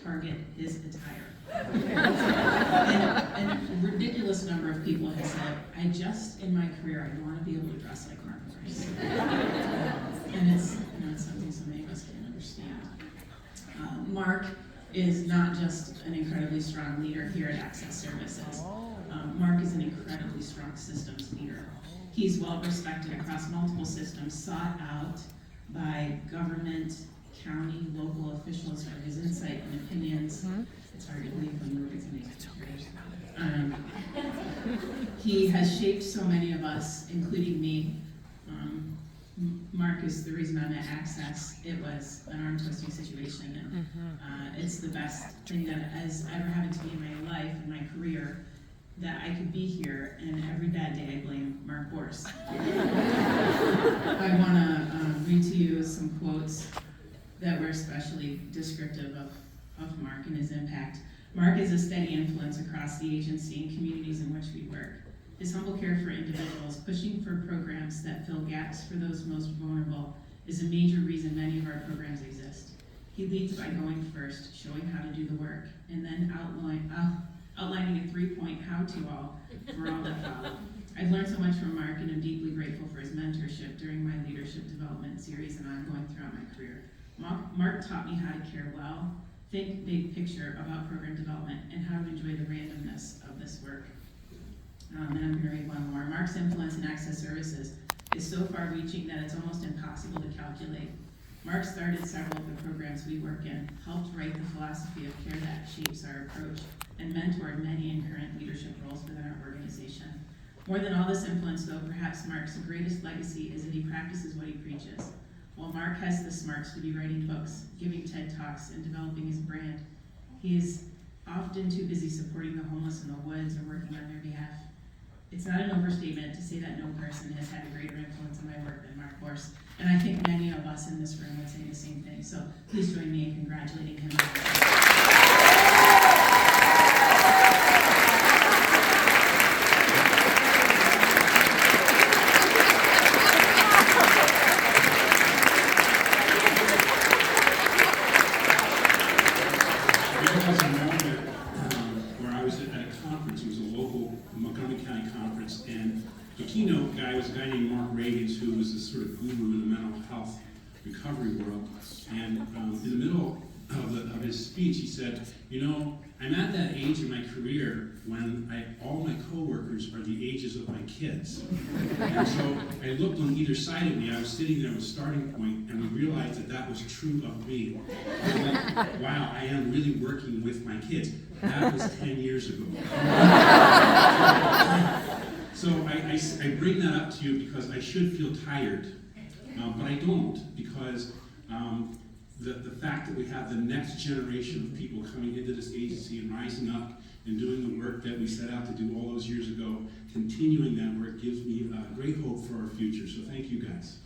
target his attire. and a ridiculous number of people have said, in my career, I want to be able to dress like Mark Morris. And it's something so many of us can't understand. Mark is not just an incredibly strong leader here at Access Services. Mark is an incredibly strong systems leader. He's well respected across multiple systems, sought out by government, county, local officials for his insight and opinions. It's hard to believe when we're getting these pictures. He has shaped so many of us, including me. Mark is the reason I'm at Access. It was an arm-twisting situation, and it's the best thing that has ever happened to me in my life, in my career, that I could be here, and every bad day I blame Mark Borst. I want to read to you some quotes that were especially descriptive of Mark and his impact. Mark is a steady influence across the agency and communities in which we work. His humble care for individuals, pushing for programs that fill gaps for those most vulnerable, is a major reason many of our programs exist. He leads by going first, showing how to do the work, and then outlining a 3-point how-to-all for all that follow. I've learned so much from Mark, and I'm deeply grateful for his mentorship during my leadership development series and ongoing throughout my career. Mark taught me how to care well, think big picture about program development, and how to enjoy the randomness of this work. And I'm going to read one more. Mark's influence in Access Services is so far-reaching that it's almost impossible to calculate. Mark started several of the programs we work in, helped write the philosophy of care that shapes our approach, and mentored many in current leadership roles within our organization. More than all this influence, though, perhaps Mark's greatest legacy is that he practices what he preaches. While Mark has the smarts to be writing books, giving TED Talks, and developing his brand, he is often too busy supporting the homeless in the woods or working on their behalf. It's not an overstatement to say that no person has had a greater influence on my work than Mark Borst, and I think many of us in this room would say the same thing. So please join me in congratulating him. The keynote guy was a guy named Mark Reagans, who was this sort of guru in the mental health recovery world. And in the middle of his speech, he said, I'm at that age in my career when all my coworkers are the ages of my kids. And so I looked on either side of me. I was sitting there at a starting point, and we realized that was true of me. I went, wow, I am really working with my kids. That was 10 years ago. So I bring that up to you because I should feel tired, but I don't, because the fact that we have the next generation of people coming into this agency and rising up and doing the work that we set out to do all those years ago, continuing that work gives me great hope for our future. So thank you guys.